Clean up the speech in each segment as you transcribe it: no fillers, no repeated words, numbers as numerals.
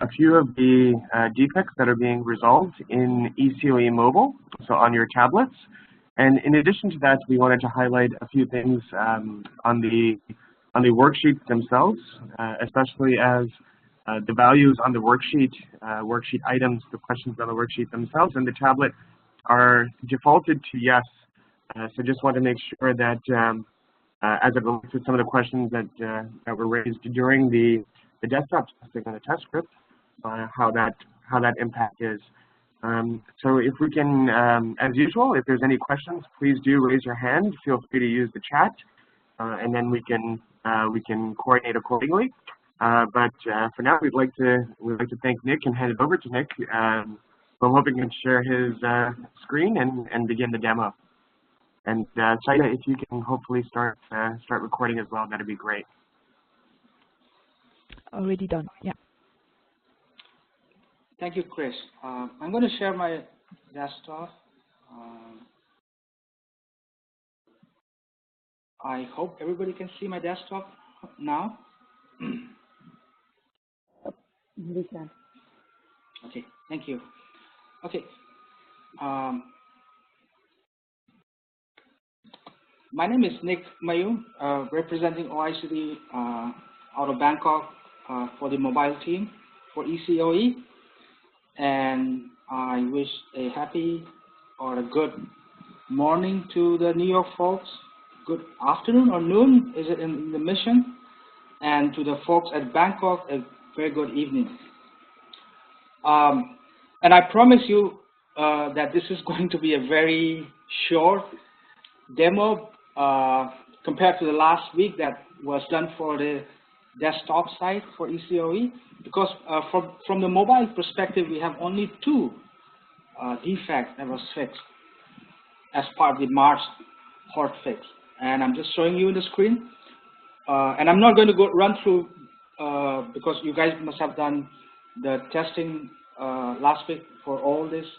a few of the defects that are being resolved in eCOE Mobile, so on your tablets. And in addition to that, we wanted to highlight a few things on the worksheets themselves, especially as the values on the worksheet items, the questions on the worksheet themselves and the tablet are defaulted to yes. So just want to make sure that as it relates to some of the questions that were raised during the desktop testing on the test script, how that impact is. So if we can, as usual, if there's any questions, please do raise your hand. Feel free to use the chat, and then we can coordinate accordingly. But for now, we'd like to thank Nick and hand it over to Nick. So I'm hoping he can share his screen and begin the demo. And Saida, if you can hopefully start recording as well, that'd be great. Already done. Yeah. Thank you, Chris. I'm going to share my desktop. I hope everybody can see my desktop now. We can. Okay, thank you. Okay. My name is Nick Mayu, representing OECD out of Bangkok for the mobile team for eCOE. And I wish a happy or a good morning to the New York folks. Good afternoon or noon, is it in the mission? And to the folks at Bangkok, a very good evening. And I promise you that this is going to be a very short demo compared to the last week that was done for the desktop site for eCOE, because from the mobile perspective, we have only 2 defects that was fixed as part of the March hot fix. And I'm just showing you the screen. And I'm not going to run through because you guys must have done the testing last week for all these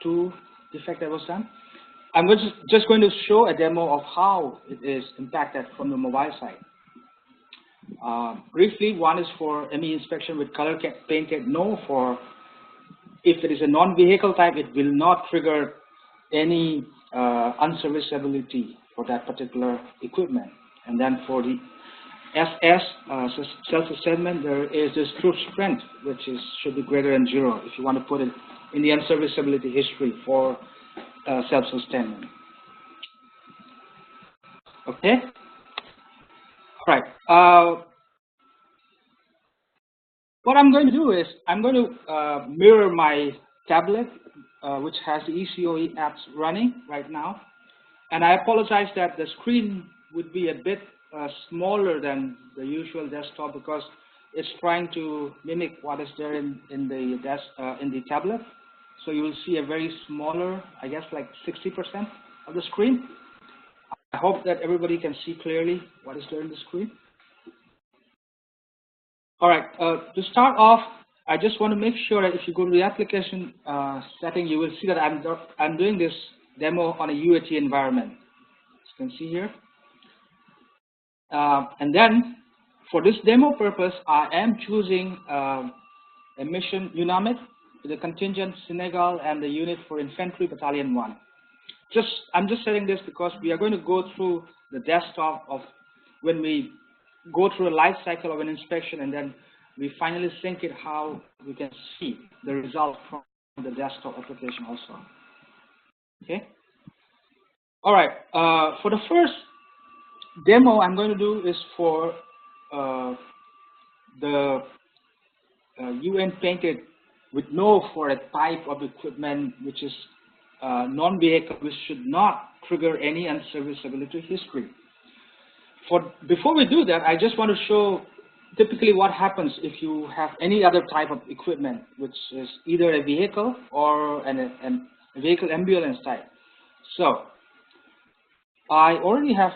2 defects that was done. I'm just going to show a demo of how it is impacted from the mobile side. Briefly, one is for ME inspection with color painted no. For if it is a non-vehicle type, it will not trigger any unserviceability for that particular equipment. And then for the SS self-assessment, there is this truth strength, which should be greater than 0 if you want to put it in the unserviceability history for self-sustainment. Okay. All right. What I'm going to do is I'm going to mirror my tablet, which has the eCOE apps running right now. And I apologize that the screen would be a bit smaller than the usual desktop because it's trying to mimic what is there in the tablet. So you will see a very smaller, I guess like 60% of the screen. I hope that everybody can see clearly what is there in the screen. All right, to start off, I just want to make sure that if you go to the application setting, you will see that I'm doing this demo on a UAT environment. As you can see here. And then for this demo purpose, I am choosing a mission UNAMID, the contingent Senegal and the unit for infantry battalion 1. I'm just saying this because we are going to go through the desktop of when we go through a life cycle of an inspection and then we finally sync it how we can see the result from the desktop application also. Okay. All right. For the first demo I'm going to do is for the UN painted with no for a type of equipment which is non-vehicle, which should not trigger any unserviceability history. Before we do that, I just want to show typically what happens if you have any other type of equipment, which is either a vehicle or a vehicle ambulance type. So I already have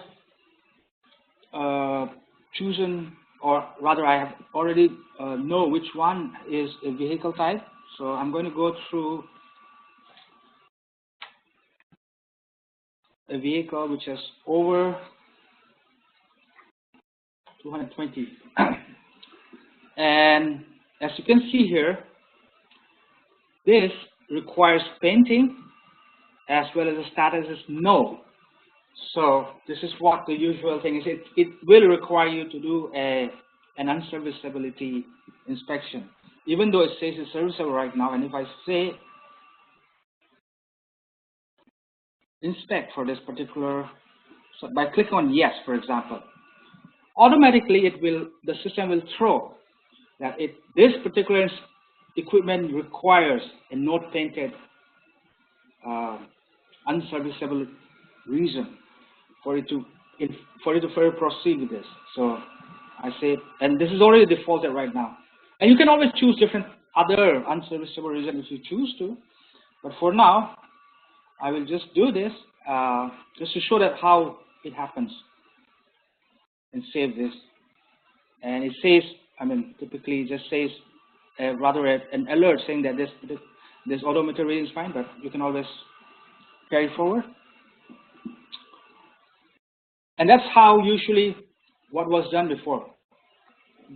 chosen, or rather I have already know which one is a vehicle type. So I'm going to go through a vehicle which is over 220 and as you can see here, this requires painting as well as the status is no. So this is what the usual thing is. It will require you to do an unserviceability inspection, even though it says it's serviceable right now. And if I say inspect for this particular, so by clicking on yes, for example, automatically the system will throw that this particular equipment requires a not painted unserviceable reason for it to further proceed with this. So I say, and this is already defaulted right now. And you can always choose different other unserviceable reasons if you choose to. But for now, I will just do this just to show that how it happens, and save this. And it says, I mean, typically it just says rather an alert saying that this odometer reading is fine, but you can always carry forward. And that's how usually what was done before.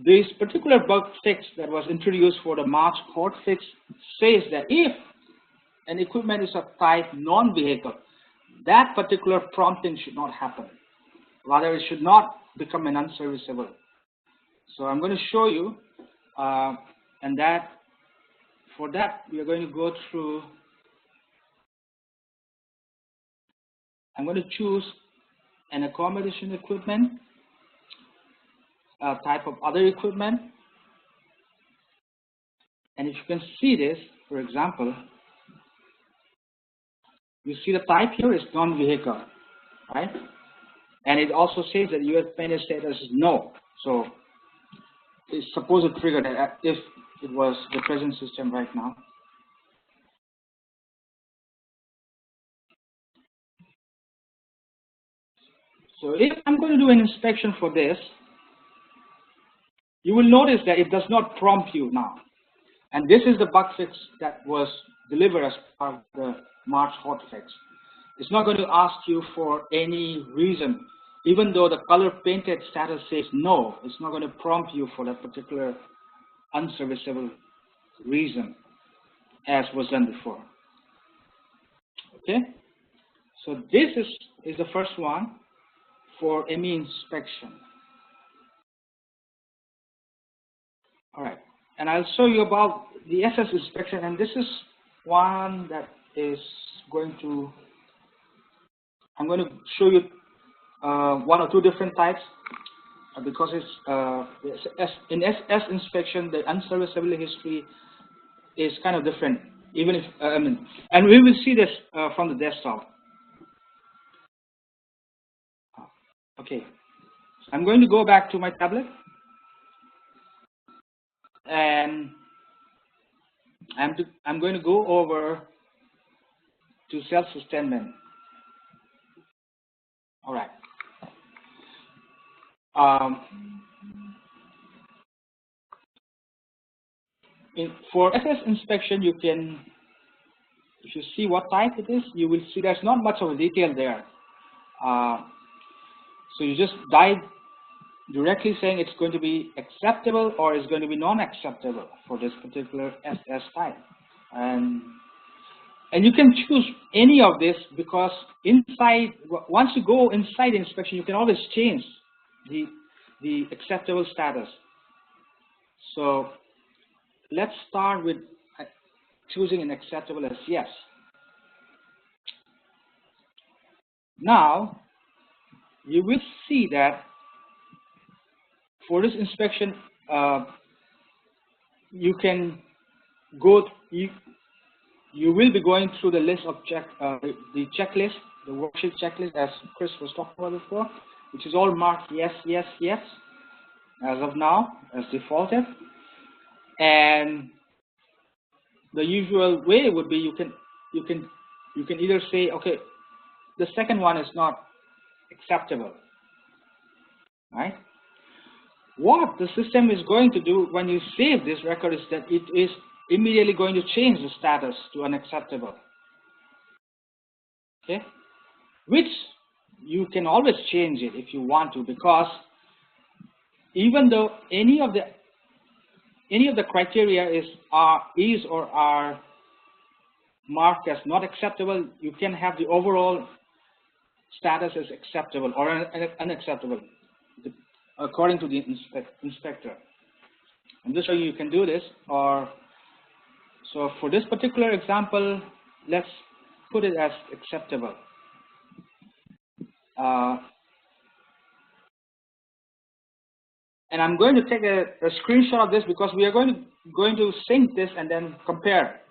This particular bug fix that was introduced for the March hot fix says that if an equipment is of type non-vehicle, that particular prompting should not happen. Rather, it should not become an unserviceable. So I'm going to show you, and that for that we are going to go through. I'm going to choose an accommodation equipment, type of other equipment, and if you can see this, for example, you see the type here is non-vehicle, right? And it also says that US painted status is no. So it's supposed to trigger that if it was the present system right now. So if I'm going to do an inspection for this, you will notice that it does not prompt you now. And this is the bug fix that was delivered as part of the March hotfix. It's not going to ask you for any reason. Even though the color painted status says no, it's not going to prompt you for that particular unserviceable reason as was done before. Okay? So this is the first one for ME inspection. All right, and I'll show you about the SS inspection, and this is one that is going to, I'm going to show you one or two different types because it's in SS inspection, the unserviceability history is kind of different, even if, and we will see this from the desktop. Okay, so I'm going to go back to my tablet, and I'm going to go over to self-sustainment. All right. For SS inspection, you can, if you see what type it is, you will see there's not much of a detail there. So you just dive directly saying it's going to be acceptable or it's going to be non-acceptable for this particular SS type. And you can choose any of this because inside, once you go inside the inspection, you can always change the acceptable status. So let's start with choosing an acceptable as yes. Now, you will see that for this inspection, you can go, you will be going through the list of the checklist, the worksheet checklist as Chris was talking about before, which is all marked yes, yes, yes, as of now, as defaulted. And the usual way would be you can either say, okay, the second one is not acceptable, right? What the system is going to do when you save this record is that it is immediately going to change the status to unacceptable. Okay, which you can always change it if you want to, because even though any of the any of the criteria is or are marked as not acceptable, you can have the overall status as acceptable or unacceptable according to the inspector. And this way you can do this. Or so for this particular example, let's put it as acceptable. And I'm going to take a screenshot of this because we are going to sync this and then compare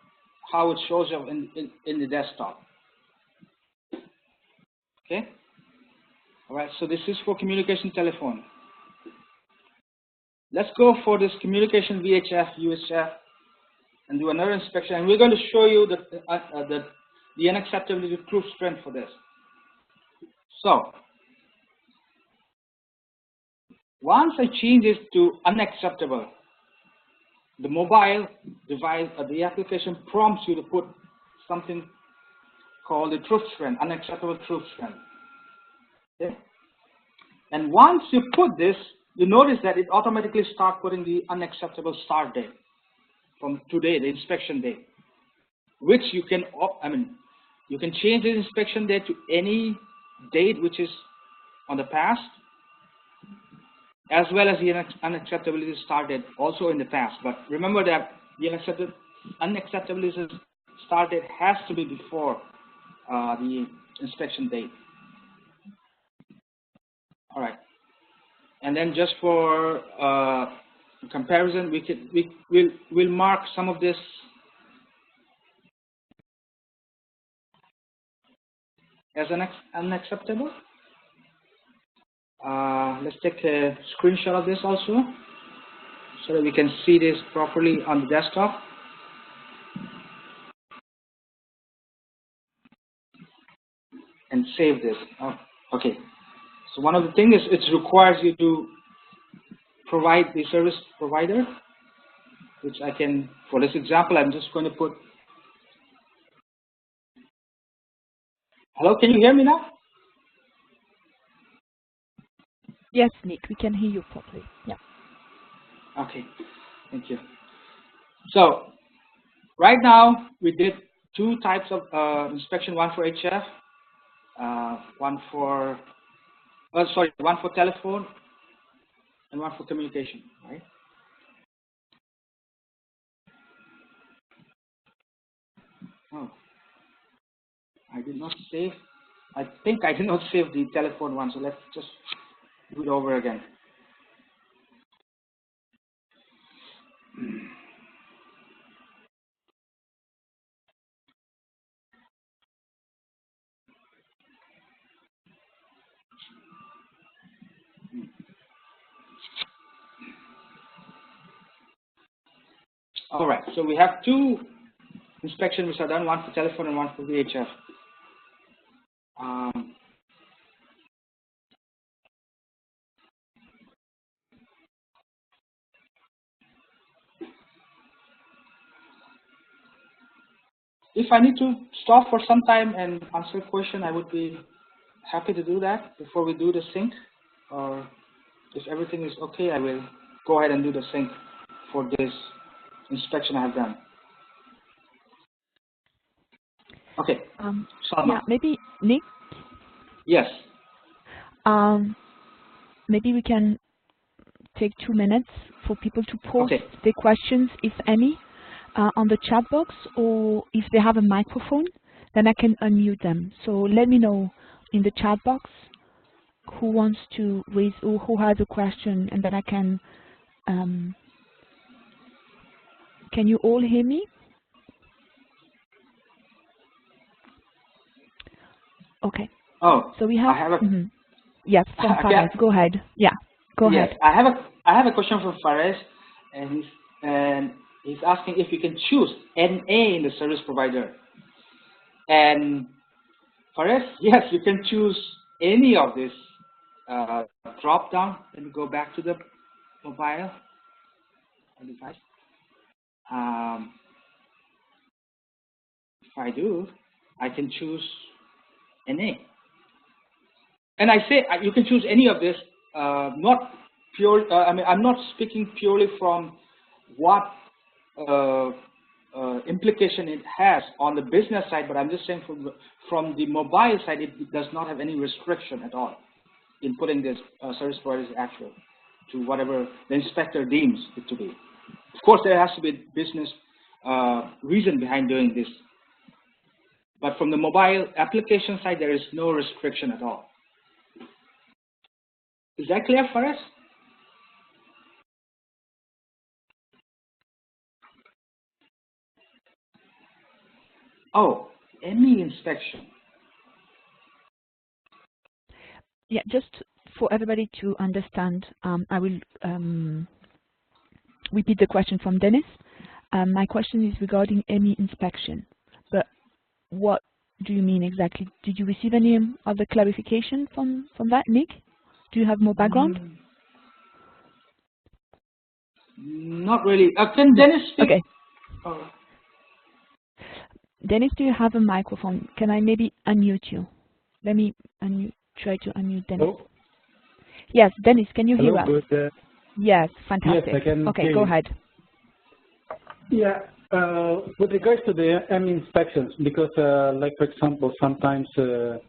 how it shows up in the desktop. Okay. All right. So this is for communication telephone. Let's go for this communication VHF, UHF, and do another inspection. And we're going to show you the unacceptability proof strength for this. So once I change this to unacceptable, the mobile device, the application prompts you to put something called the truth strength, unacceptable truth strength. Okay? And once you put this, you notice that it automatically starts putting the unacceptable start date from today, the inspection date, which you can, you can change the inspection date to any date which is on the past, as well as the unacceptability start date also in the past. But remember that the unacceptability start date has to be before the inspection date. All right. And then just for comparison, we'll mark some of this as unacceptable. Let's take a screenshot of this also, so that we can see this properly on the desktop. And save this. Oh, okay. So one of the things is it requires you to provide the service provider, which I can, for this example, I'm just going to put. Hello, can you hear me now? Yes, Nick, we can hear you properly. Yeah. Okay, thank you. So right now we did two types of inspection: one for HF, one for telephone, and one for communication. Right? Oh, I did not save. I think I did not save the telephone one. So let's just do it over again. All right, so we have two inspections which are done, one for telephone and one for VHF. If I need to stop for some time and answer a question, I would be happy to do that before we do the sync. Or if everything is okay, I will go ahead and do the sync for this inspection I have done. Okay. Yeah, maybe Nick. Yes. Maybe we can take 2 minutes for people to post their questions, if any, on the chat box, or if they have a microphone, then I can unmute them. So let me know in the chat box who wants to raise or who has a question, and then I can. Can you all hear me? Okay. Oh. So we have. I have a. Yes, from Fares. Go ahead. Yeah. Go ahead. I have a question from Fares, and he's asking if you can choose NA in the service provider. And Fares, yes, you can choose any of this drop down. Let me go back to the mobile device. If I do, I can choose NA. And I say you can choose any of this, not pure. I mean, I'm not speaking purely from what implication it has on the business side, but I'm just saying from the mobile side, it does not have any restriction at all in putting this service provider's actual to whatever the inspector deems it to be. Of course, there has to be business reason behind doing this, but from the mobile application side, there is no restriction at all. Is that clear for us? Oh, ME inspection. Yeah, just for everybody to understand, I will repeat the question from Dennis. My question is regarding ME inspection, but what do you mean exactly? Did you receive any other clarification from that, Nick? Do you have more background? Not really. Can Dennis speak? Okay. Oh. Dennis, do you have a microphone? Can I maybe unmute you? Let me try to unmute Dennis. Hello? Yes, Dennis, can you hear us? Good. Yes, fantastic. Yes, I can okay, hear go you. ahead. Yeah, with regards to the ME inspections, because like for example, sometimes the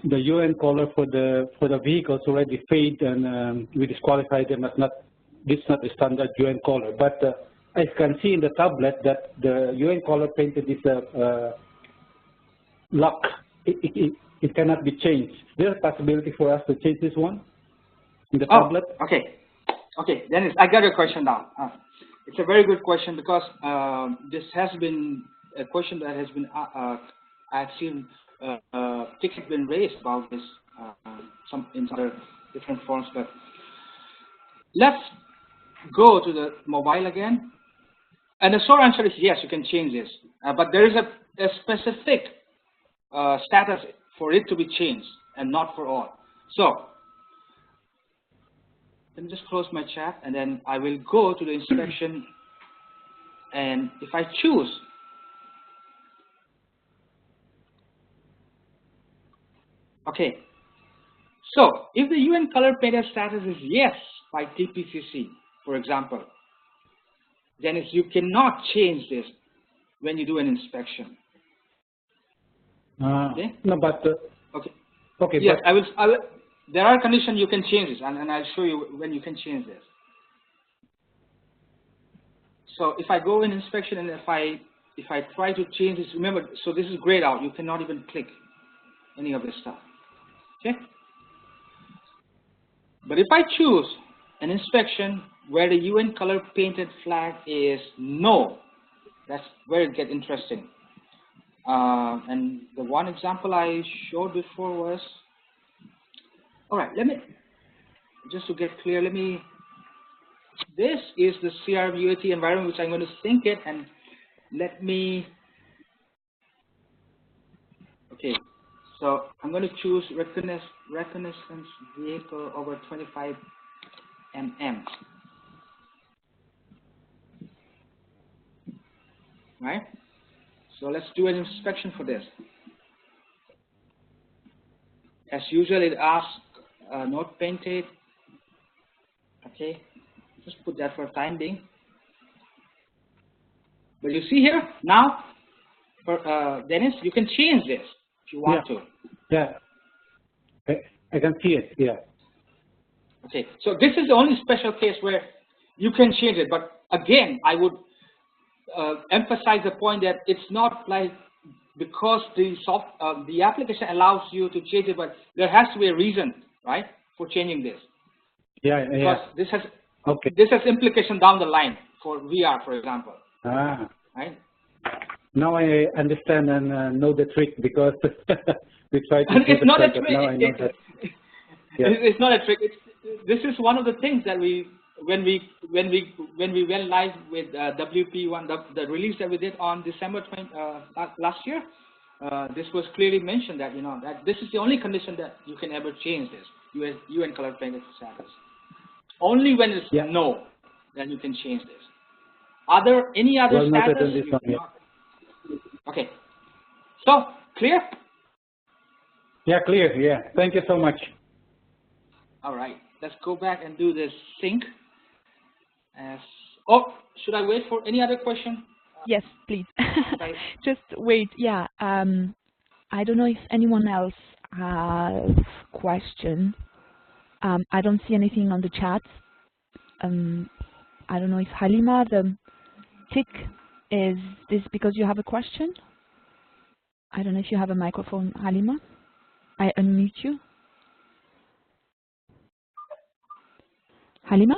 UN color for the vehicles already fade, and we disqualify them as this is not the standard UN color. But I can see in the tablet that the UN color painted is lock. It cannot be changed. Is there a possibility for us to change this one in the tablet? Okay. Okay, Dennis, I got your question now. It's a very good question because this has been a question that has been I've seen tickets been raised about this in other different forms. But let's go to the mobile again. And the short answer is yes, you can change this. But there is a specific status for it to be changed and not for all. So let me just close my chat and then I will go to the inspection, and if I choose okay, so if the UN color painted status is yes by TPCC, for example, then you cannot change this when you do an inspection. Okay? No, but okay. Okay. Yes, but I will. There are conditions you can change this, and I'll show you when you can change this. So if I go in inspection and if I try to change this, remember, so this is grayed out. You cannot even click any of this stuff. Okay. But if I choose an inspection where the UN color painted flag is no, that's where it gets interesting. And the one example I showed before was, all right, let me, just to get clear, this is the CRM UAT environment which I'm going to sync it, and let me, okay, so I'm going to choose reconnaissance vehicle over 25 mm. Right? So let's do an inspection for this. As usual, it asks not painted. Okay, just put that for time being. But you see here now, for Dennis, you can change this if you want to. Yeah, I can see it. Yeah. Okay, so this is the only special case where you can change it. But again, I would emphasize the point that it's not like because the application allows you to change it, but there has to be a reason, right, for changing this. Yeah, yeah. Because Okay. this has implication down the line for VR, for example. Ah. Right. Now I understand and know the trick, because we tried to. It's not a trick. Now I know that. Yeah. It's not a trick. This is one of the things that when we went live with WP1, the release that we did on December 20 last year. This was clearly mentioned that that this is the only condition that you can ever change this UN color painted status. Only when it's no, then you can change this. Any other status? You cannot. Okay. So clear? Yeah, clear. Yeah. Thank you so much. All right. Let's go back and do this sync as Oh, should I wait for any other question? Yes, please. Just wait. Yeah. I don't know if anyone else has question. I don't see anything on the chat. I don't know if Halima, the tick, is this because you have a question? I don't know if you have a microphone, Halima. I unmute you. Halima?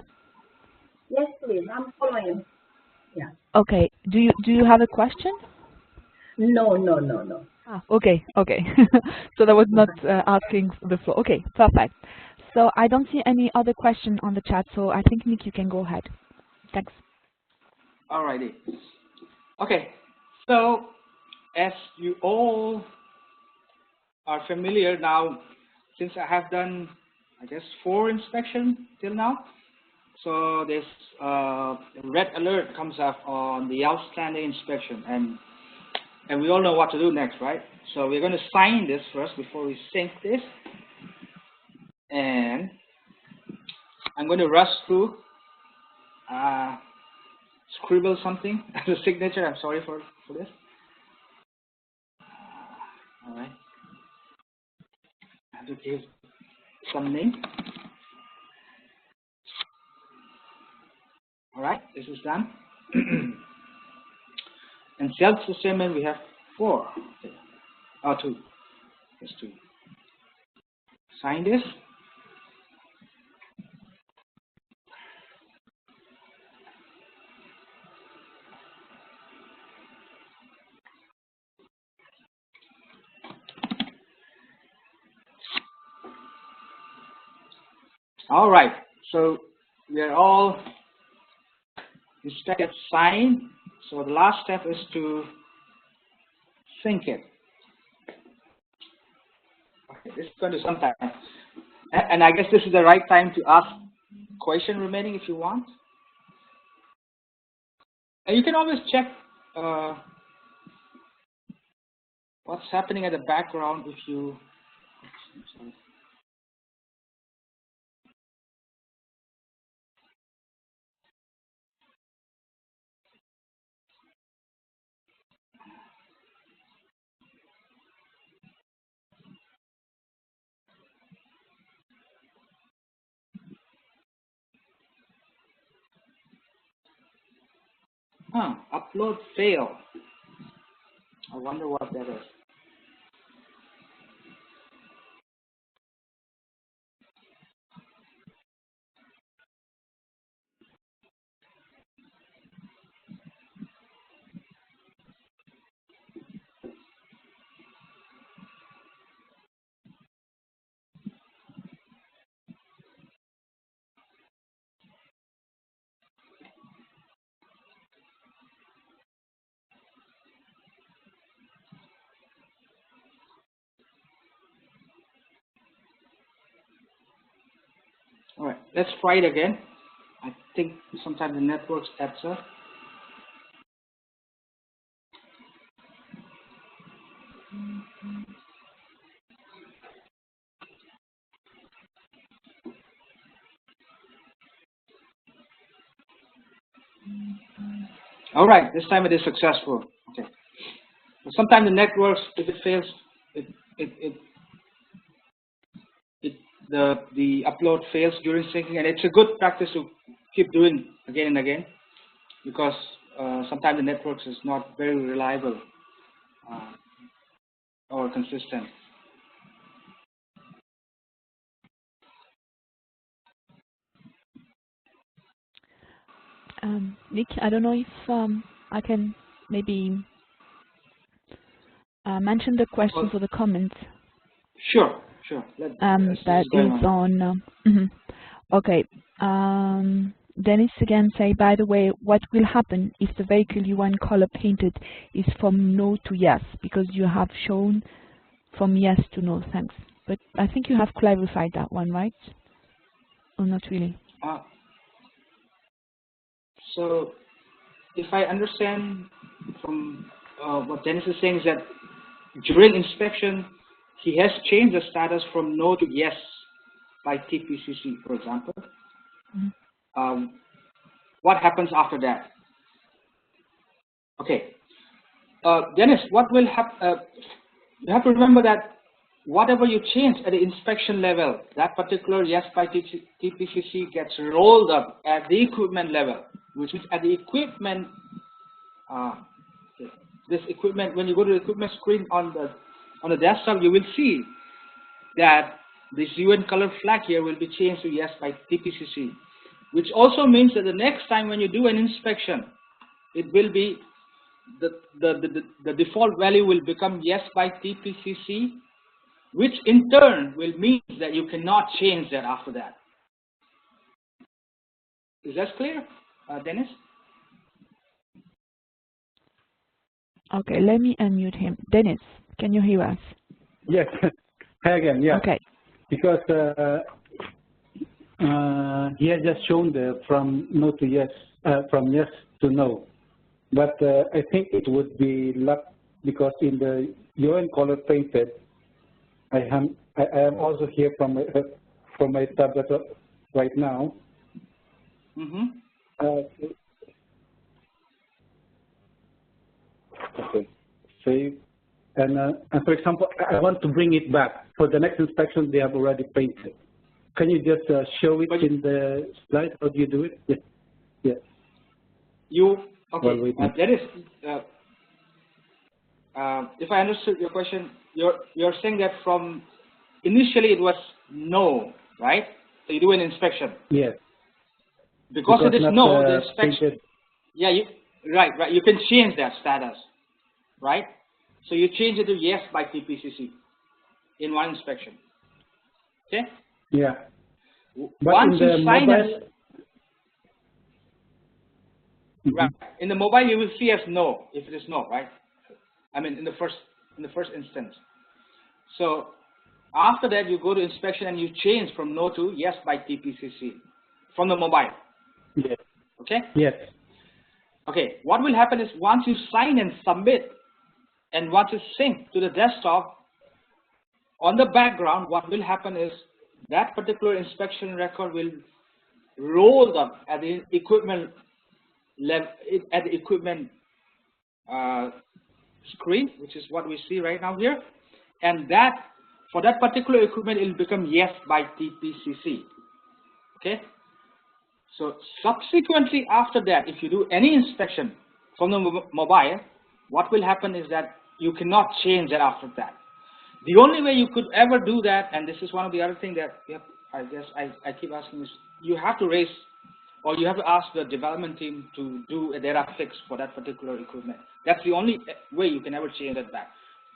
Yes, please. I'm following. Yeah. Okay. Do you have a question? No. Ah, okay. So that was not asking for the floor. Okay, perfect. So I don't see any other question on the chat, so I think, Nick, you can go ahead. Thanks. Alrighty. Okay. So as you all are familiar now, since I have done, I guess, 4 inspections till now, so this red alert comes up on the outstanding inspection, and we all know what to do next, right? So we're going to sign this first before we sync this, and I'm going to rush through, scribble something as a signature. I'm sorry for this. All right. I have to give some name. All right, this is done. And self-sustainment, we have 4. Okay. Oh, 2. Yes, 2. Sign this. All right, so we are all inspected, signed. So the last step is to sync it. Okay, this is going to some time. And I guess this is the right time to ask question remaining if you want. And you can always check what's happening at the background if you. Upload fail. I wonder what that is. All right, let's try it again. I think sometimes the network's better. All right, this time it is successful. Okay. Sometimes the networks, if it fails, the upload fails during syncing, and it's a good practice to keep doing again and again, because sometimes the networks is not very reliable or consistent. Nick, I don't know if I can maybe mention the questions or the comments. Sure. That is on. Okay. Dennis again say, by the way, what will happen if the vehicle you want color painted is from no to yes? Because you have shown from yes to no, thanks. But I think you have clarified that one, right? Or not really? So, if I understand from what Dennis is saying, is that during inspection, he has changed the status from no to yes by TPCC, for example. what happens after that? Okay, Dennis, what will happen? You have to remember that whatever you change at the inspection level, that particular yes by TPCC gets rolled up at the equipment level, which means at the equipment. This equipment, when you go to the equipment screen on the desktop, you will see that this UN color flag here will be changed to yes by TPCC, which also means that the next time when you do an inspection, it will be the default value will become yes by TPCC, which in turn will mean that you cannot change that after that. Is that clear, Dennis? Okay, let me unmute him. Dennis, can you hear us? Yes. Hi again. Yeah. Okay. Because he has just shown the from no to yes, from yes to no. But I think it would be luck because in the UN color painted, I am also here from my tablet right now. Okay, save. And for example, I want to bring it back. For the next inspection, they have already painted. Can you just show it in the slide? How do you do it? Yes. Yes. Okay. That is, if I understood your question, you're saying that from initially it was no, right? So you do an inspection. Yes. Because it is no, the inspection. Painted. Yeah, right. You can change that status, right? So you change it to yes by TPCC in one inspection. Okay? Yeah. But once in you the sign mobile, right. In the mobile you will see as no if it is no, right? I mean in the first instance. So after that you go to inspection and you change from no to yes by TPCC from the mobile. Yes. Okay? Yes. Okay, what will happen is once you sign and submit and once you sync to the desktop, on the background what will happen is that particular inspection record will roll up at the equipment level, at the equipment screen, which is what we see right now here, and that for that particular equipment it will become yes by TPCC. Okay, so subsequently after that, if you do any inspection from the mobile, what will happen is that you cannot change that after that. The only way you could ever do that, and this is one of the other things that I guess I keep asking, is you have to raise or you have to ask the development team to do a data fix for that particular equipment. That's the only way you can ever change that back.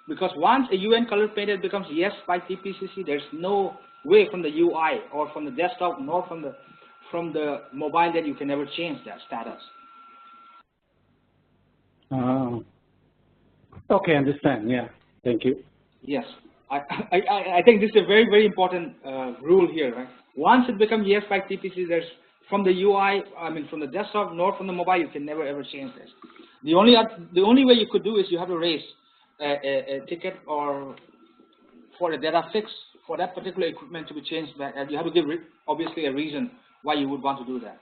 Because once a UN color painted becomes yes by TPCC, there's no way from the UI or from the desktop nor from the mobile that you can ever change that status. Okay, understand. Yeah, thank you. Yes, I think this is a very, very important rule here, right? Once it becomes yes by TPC, there's from the UI, I mean from the desktop nor from the mobile, you can never ever change this. The only way you could do is you have to raise a ticket or for a data fix for that particular equipment to be changed back, and you have to give obviously a reason why you would want to do that.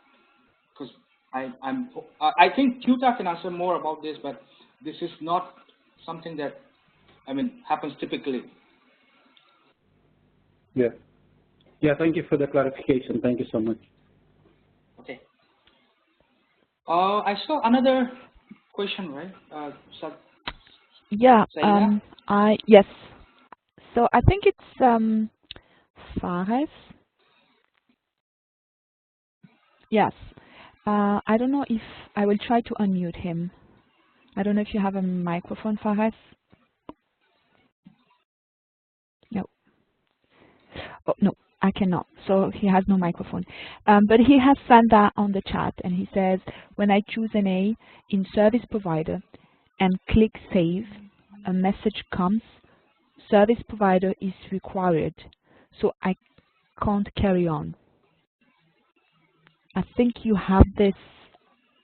Because I think Tuta can answer more about this, but this is not something that happens typically. Yeah. Yeah, thank you for the clarification. Thank you so much. Okay. I saw another question, right? Yeah. Yes. So I think it's Fares. Yes. I don't know if I will try to unmute him. I don't know if you have a microphone, Fares. No. Oh, no, I cannot. So he has no microphone. But he has sent that on the chat, and he says, when I choose an A in service provider and click save, a message comes, service provider is required, so I can't carry on. I think you have this.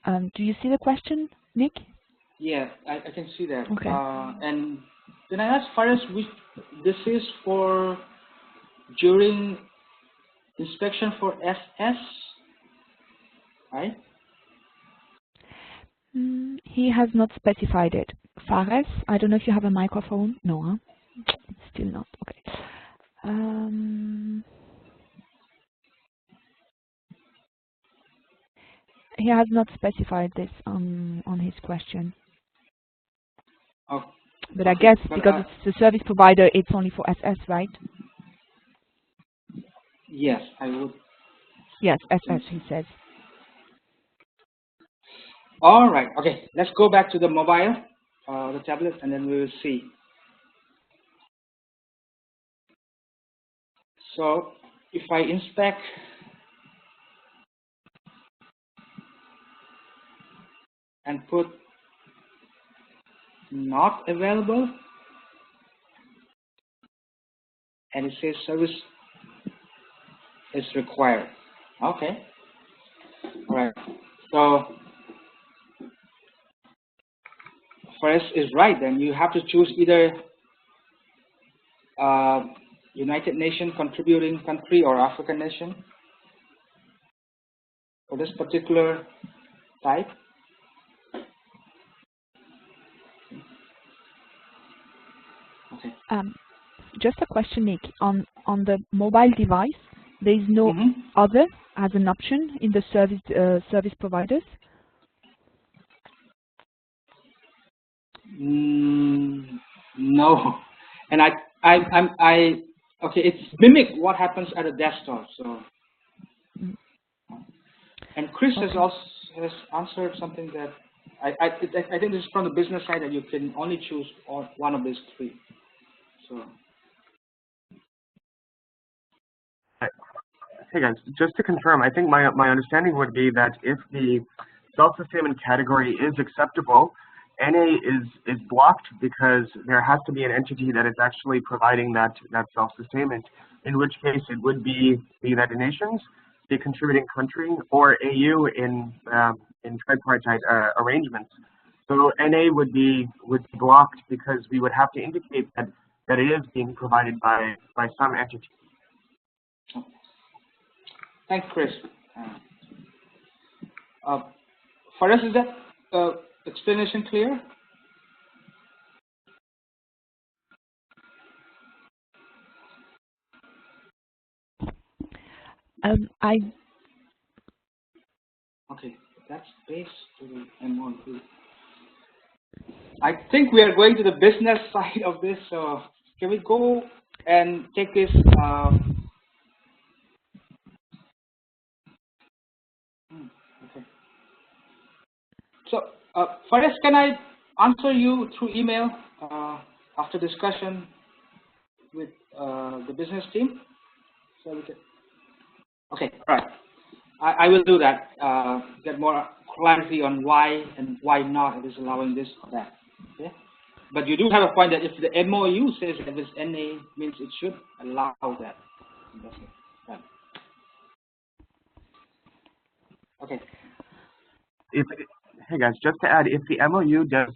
Do you see the question, Nick? Yeah, I can see that. Okay. And then I asked Fares, this is for during inspection for SS, right? He has not specified it. Fares, I don't know if you have a microphone. No, huh? Still not. Okay. He has not specified this on his question. Oh, but I guess because it's the service provider, it's only for SS, right? Yes, I would. Yes, SS, he says. All right. Okay, let's go back to the mobile, the tablet, and then we will see. So if I inspect and put not available, and it says service is required. Okay. All right. So first is right. Then you have to choose either United Nations contributing country or African nation for this particular type. Okay. Just a question, Nick. On the mobile device, there is no other as an option in the service providers. No, and okay. It's mimic what happens at a desktop. So, and Chris has also answered something that I think this is from the business side that you can only choose one of these three. So. Hey guys, just to confirm, I think my understanding would be that if the self-sustainment category is acceptable, NA is blocked because there has to be an entity that is actually providing that self-sustainment, in which case it would be the United Nations, the contributing country, or AU in tripartite arrangements. So NA would be blocked because we would have to indicate that it is being provided by some entity. Thanks, Chris. For us, is that explanation clear? Okay, that's based to the MOU. I think we are going to the business side of this, so can we go and take this? Okay. So, first, can I answer you through email after discussion with the business team? So we can. Okay, all right. I will do that. Get more clarity on why and why not it is allowing this or that. Okay. But you do have a point that if the MOU says if it's NA, means it should allow that. Right. Okay. Hey guys, just to add, if the MOU does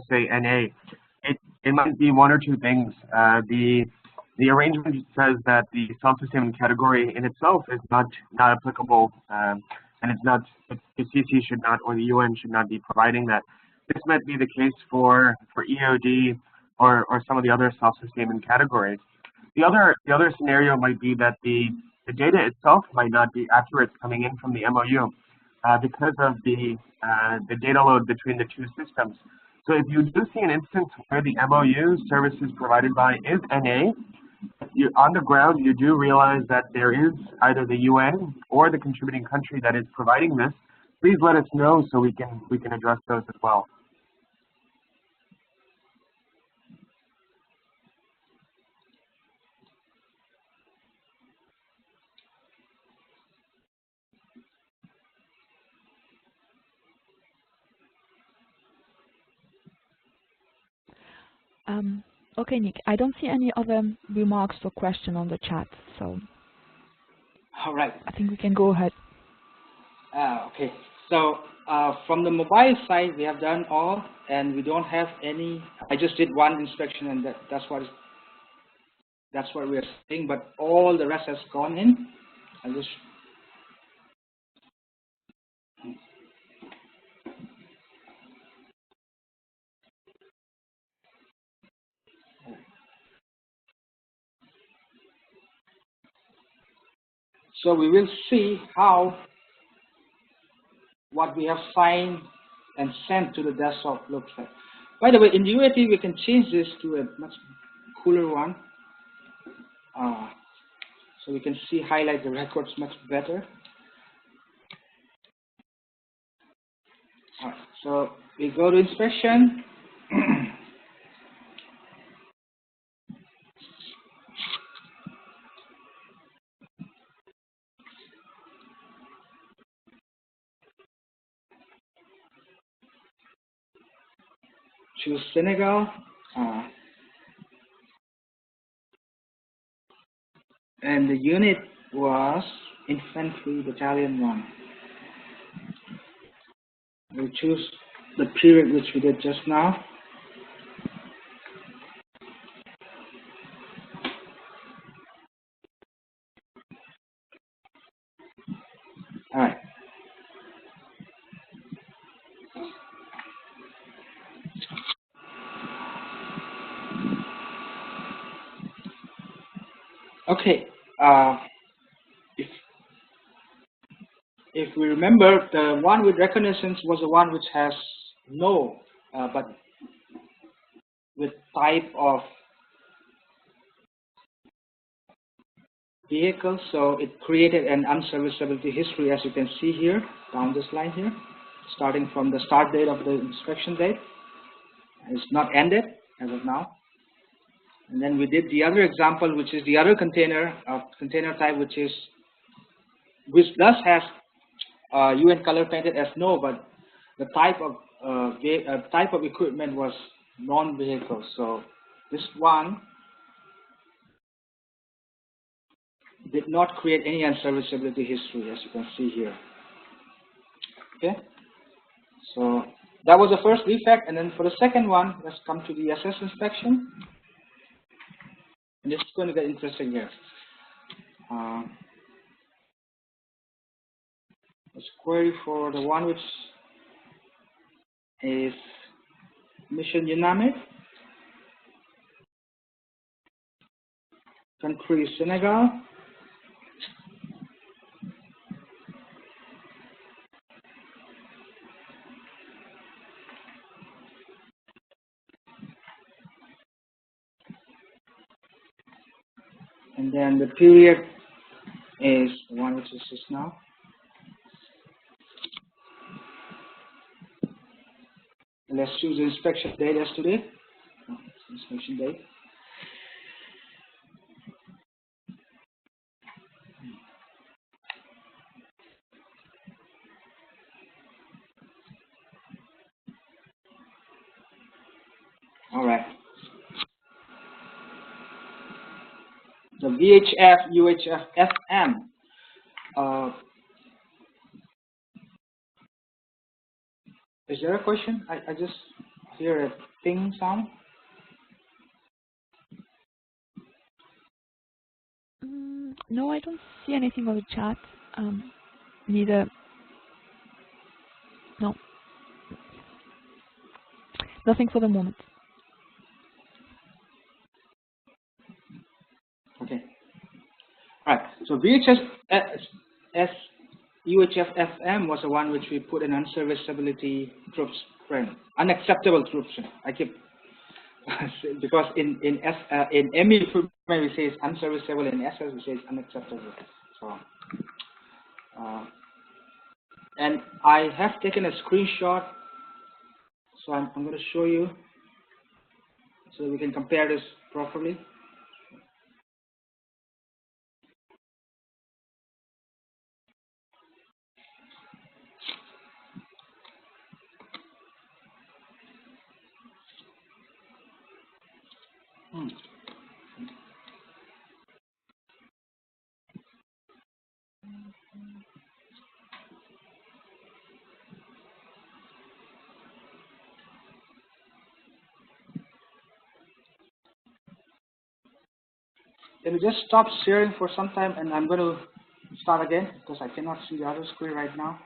say NA, it might be one or two things. The arrangement says that the self-sustainment category in itself is not applicable, and it's not, the CC should not, or the UN should not be providing that. This might be the case for EOD or some of the other self-sustainment categories. The other scenario might be that the data itself might not be accurate coming in from the MOU because of the data load between the two systems. So if you do see an instance where the MOU services provided by is NA, on the ground you do realize that there is either the UN or the contributing country that is providing this, please let us know so we can address those as well. Okay, Nick, I don't see any other remarks or question on the chat, so all right. I think we can go ahead. Okay, so from the mobile side, we have done all, and we don't have any. I just did one inspection, and that's what we are saying. But all the rest has gone in. I just So we will see how what we have signed and sent to the desktop looks like. By the way, in UAT we can change this to a much cooler one, so we can see highlight the records much better. All right, so we go to inspection. Choose Senegal, and the unit was Infantry Battalion 1. We choose the period which we did just now. All right. Okay. If we remember, the one with reconnaissance was the one which has no, but with type of vehicle, so it created an unserviceability history, as you can see here, down this line here, starting from the start date of the inspection date. It's not ended as of now. And then we did the other example, which is the other container type, which does have UN color painted as no, but the type of equipment was non-vehicle. So this one did not create any unserviceability history, as you can see here. Okay, so that was the first defect, and then for the second one, let's come to the SS inspection, and it's going to get interesting here. Let's query for the one which is mission dynamic, country is Senegal, and then the period is the one which is just now. Let's choose the inspection date as today. Inspection date. All right. The VHF, UHF, FM. Is there a question? I just hear a ping sound. No, I don't see anything on the chat. Neither. No. Nothing for the moment. Okay. All right. So VHS UHF FM was the one which we put an unserviceability troops print, unacceptable troops. I keep because in ME we say it's unserviceable, in SS we say it's unacceptable. So and I have taken a screenshot, so I'm going to show you so that we can compare this properly. Can you just stop sharing for some time, and I'm going to start again because I cannot see the other screen right now.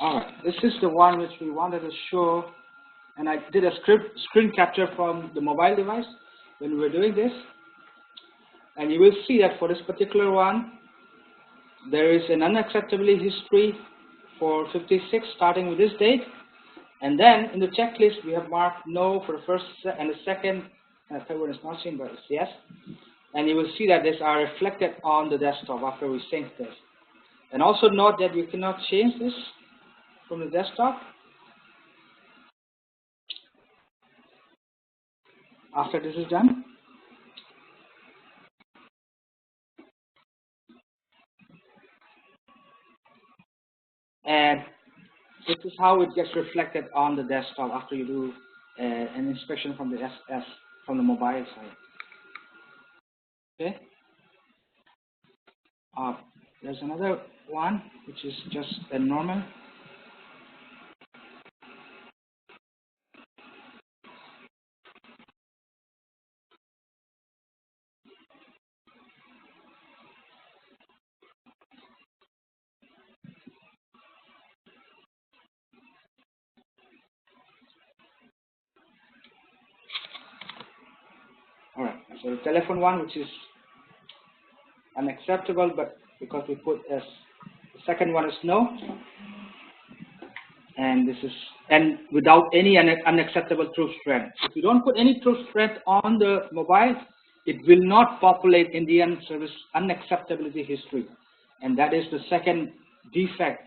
All right, this is the one which we wanted to show, and I did a screen capture from the mobile device when we were doing this. And you will see that for this particular one, there is an unacceptability history for 56 starting with this date. And then in the checklist, we have marked no for the first and the second, and the third one is not seen, but it's yes. And you will see that these are reflected on the desktop after we sync this. And also note that you cannot change this from the desktop after this is done. And this is how it gets reflected on the desktop after you do an inspection from the from the mobile side. Okay. There's another one which is just a normal. All right, so the telephone one, which is unacceptable, but because we put as the second one is no, and this is without any unacceptable truth strength. If you don't put any truth strength on the mobile, it will not populate in the unacceptability history, and that is the second defect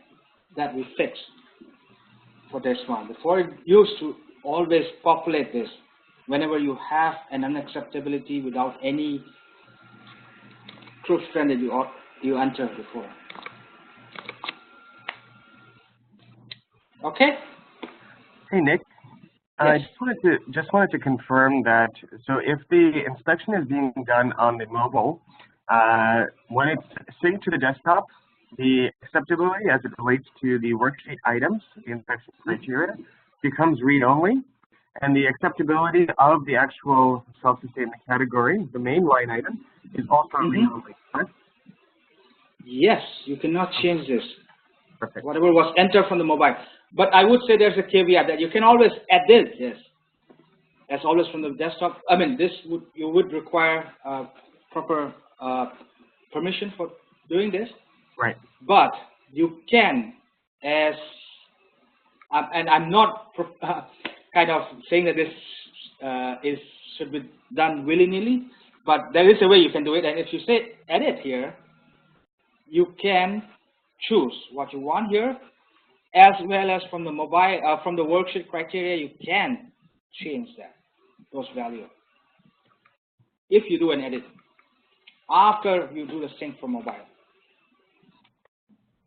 that we fixed for this one. Before it used to always populate this whenever you have an unacceptability without any truth strength that you entered before. Okay. Hey Nick, yes. I just wanted to confirm that. So if the inspection is being done on the mobile, when it's synced to the desktop, the acceptability as it relates to the worksheet items, the inspection criteria, becomes read-only. And the acceptability of the actual self-sustainment category, the main line item, is also read-only, correct? Yes, you cannot change this. Perfect. Whatever was entered from the mobile. But I would say there's a caveat that you can always edit this. As always from the desktop. I mean, you would require proper permission for doing this. Right. But you can, and I'm not kind of saying that this should be done willy-nilly, but there is a way you can do it. And if you say edit here, you can choose what you want here, as well as from the mobile, from the worksheet criteria, you can change those values if you do an edit after you do the sync for mobile.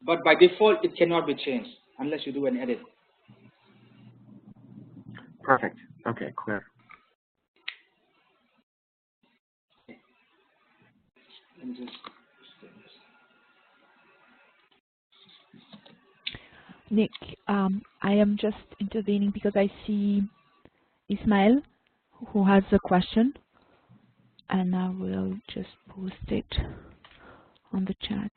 But by default, it cannot be changed unless you do an edit. Perfect. Okay, clear. Let me just Nick, I am just intervening because I see Ismail who has a question, and I will just post it on the chat.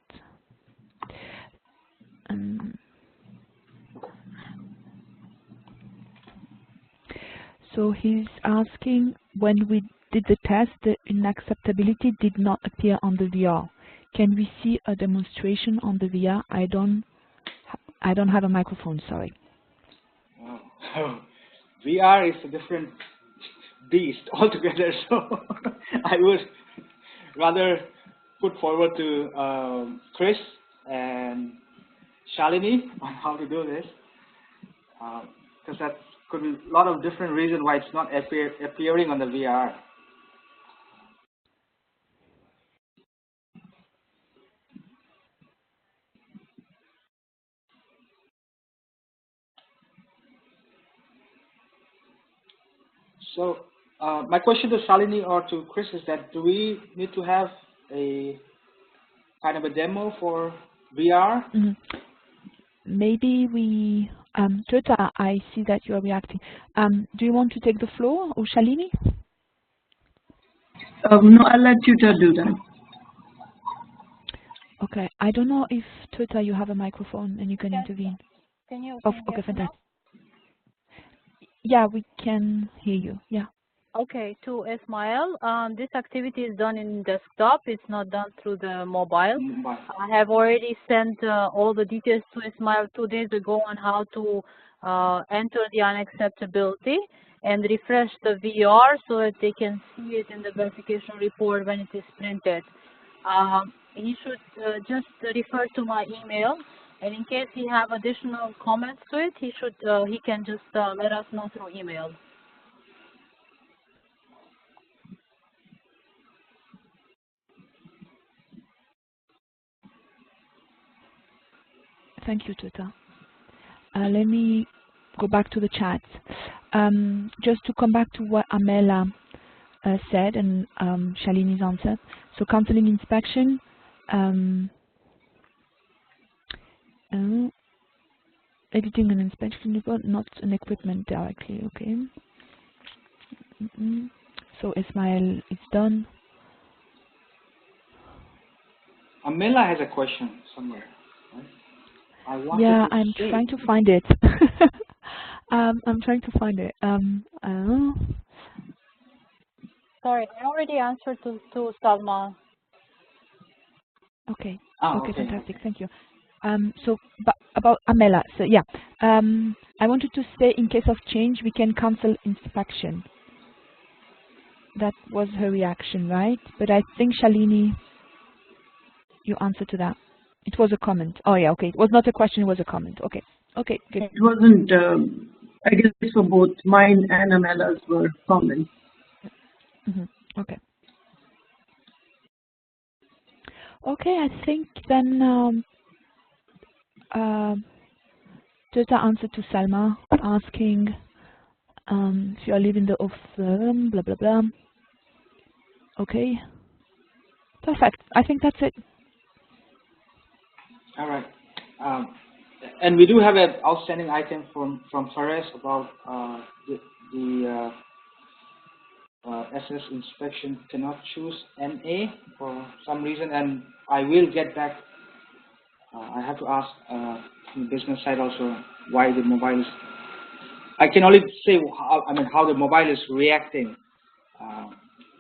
So he's asking, when we did the test, the unacceptability did not appear on the VR. Can we see a demonstration on the VR? I don't have a microphone, sorry. Oh. VR is a different beast altogether, so I would rather put forward to Chris and Shalini on how to do this, because that could be a lot of different reasons why it's not appearing on the VR. So my question to Shalini or to Chris is that, do we need to have a kind of a demo for VR? Mm-hmm. Maybe we, Tota, I see that you are reacting. Do you want to take the floor, or Shalini? No, I'll let you do that. Okay, I don't know if Tota, you have a microphone and you can intervene. Can you Oh, hear okay, me now? fantastic. Yeah, we can hear you. Yeah. Okay, to Ismail, this activity is done in desktop. It's not done through the mobile. I have already sent all the details to Ismail 2 days ago on how to enter the unacceptability and refresh the VR so that they can see it in the verification report when it is printed. He should just refer to my email, and in case he have additional comments to it, he can just let us know through email. Thank you, Tuta. Let me go back to the chat. Just to come back to what Amela said and Shalini's answer. So counseling inspection, editing an inspection report, not an equipment directly, okay. So Ismail, it's done. Amela has a question somewhere. Right? Yeah, I'm trying to find it. I'm trying to find it. Sorry, I already answered to Salma. Okay. Oh, okay, fantastic. Thank you. So about Amela, so yeah, I wanted to say in case of change, we can cancel inspection. That was her reaction, right? But I think Shalini, you answered to that. It was a comment. Oh yeah, okay. It was not a question, it was a comment. Okay. Okay, good. It wasn't, I guess for both mine and Amela's were comments. Okay. Okay, I think then Tata answered to Salma asking if you are leaving the office, blah blah blah. Okay. Perfect. I think that's it. All right. And we do have an outstanding item from Fares about the SS inspection cannot choose NA for some reason, and I will get back. I have to ask the business side also why the mobile is. I can only say how the mobile is reacting,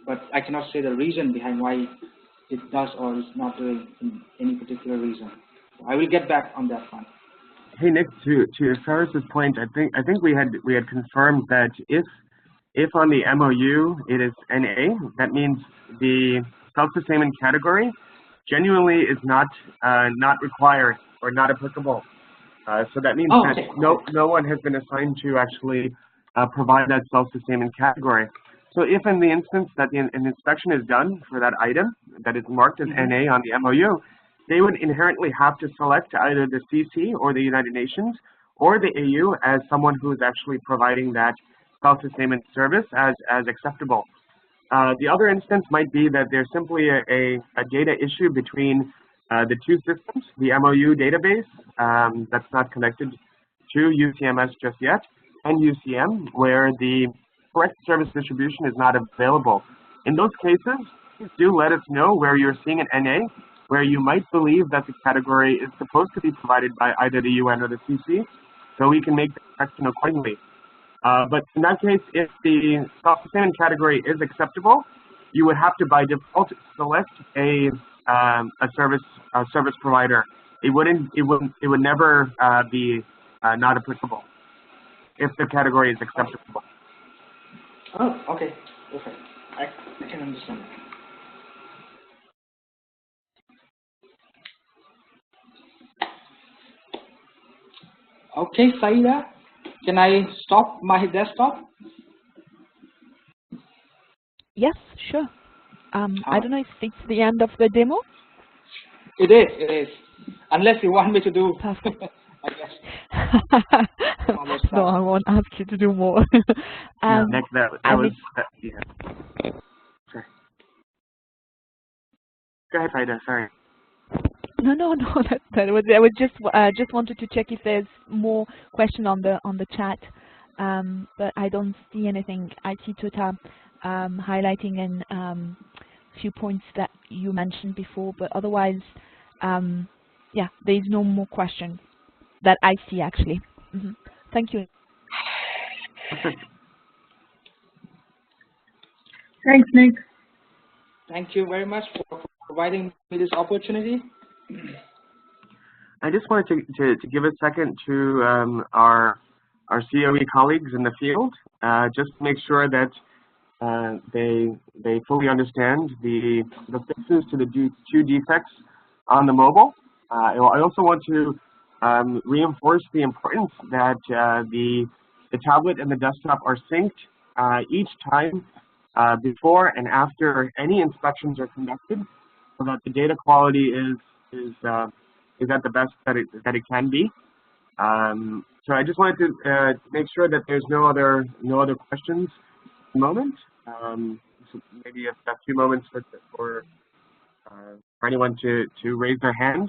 but I cannot say the reason behind why it does or is not doing any particular reason. So I will get back on that one. Hey Nick, to Faris's point, I think we had confirmed that if on the MOU it is NA, that means the self-sustainment category genuinely is not required or not applicable. So that means that no one has been assigned to actually provide that self-sustainment category. So if in the instance that an inspection is done for that item that is marked as NA on the MOU, they would inherently have to select either the CC or the United Nations or the AU as someone who is actually providing that self-sustainment service as acceptable. The other instance might be that there's simply a data issue between the two systems, the MOU database that's not connected to UCMS just yet, and UCM, where the correct service distribution is not available. In those cases, do let us know where you're seeing an NA, where you might believe that the category is supposed to be provided by either the UN or the CC, so we can make the correction accordingly. But in that case, if the self-sustainment category is acceptable, you would have to by default select a service provider. It would never be not applicable if the category is acceptable. Oh, okay, perfect. I can understand that. Okay, Saida, can I stop my desktop? Yes, sure. I don't know if it's the end of the demo. It is. Unless you want me to do. Perfect. I guess. No, I won't ask you to do more. Nick, that was yeah. Sorry. Go ahead, Saida. Sorry. No. That was. I was just wanted to check if there's more question on the chat, but I don't see anything. I see Tuta highlighting and few points that you mentioned before, but otherwise, yeah, there is no more question. that I see actually. Thank you. Thanks, Nick. Thank you very much for providing me this opportunity. I just wanted to give a second to our COE colleagues in the field, just to make sure that they fully understand the fixes to the two defects on the mobile. I also want to reinforce the importance that the tablet and the desktop are synced each time before and after any inspections are conducted, so that the data quality is at the best that it can be. So I just wanted to make sure that there's no other questions at the moment. So maybe a few moments for anyone to raise their hand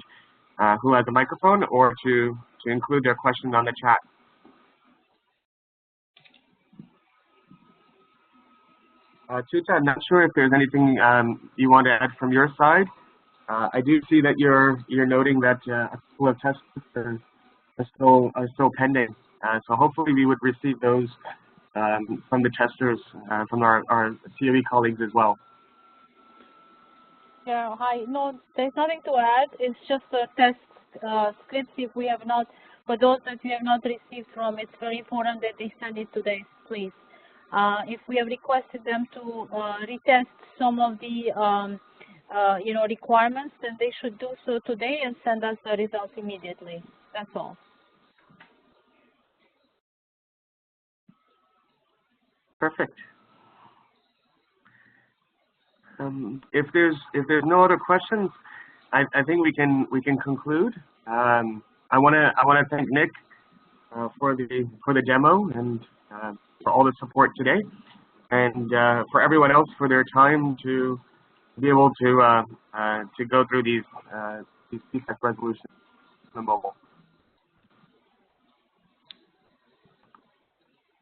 who has a microphone, or to include their question on the chat. Tuta, I'm not sure if there's anything you want to add from your side. I do see that you're noting that a couple of tests are still pending. So hopefully we would receive those from the testers, from our COE colleagues as well. Yeah, hi. No, there's nothing to add. It's just a test scripts. If we have not, for those that we have not received from, it's very important that they send it today, please. If we have requested them to retest some of the requirements, then they should do so today and send us the results immediately. That's all. Perfect. If there's no other questions, I think we can conclude. I want to thank Nick for the demo and for all the support today, and for everyone else for their time to be able to go through these defect resolutions on the mobile.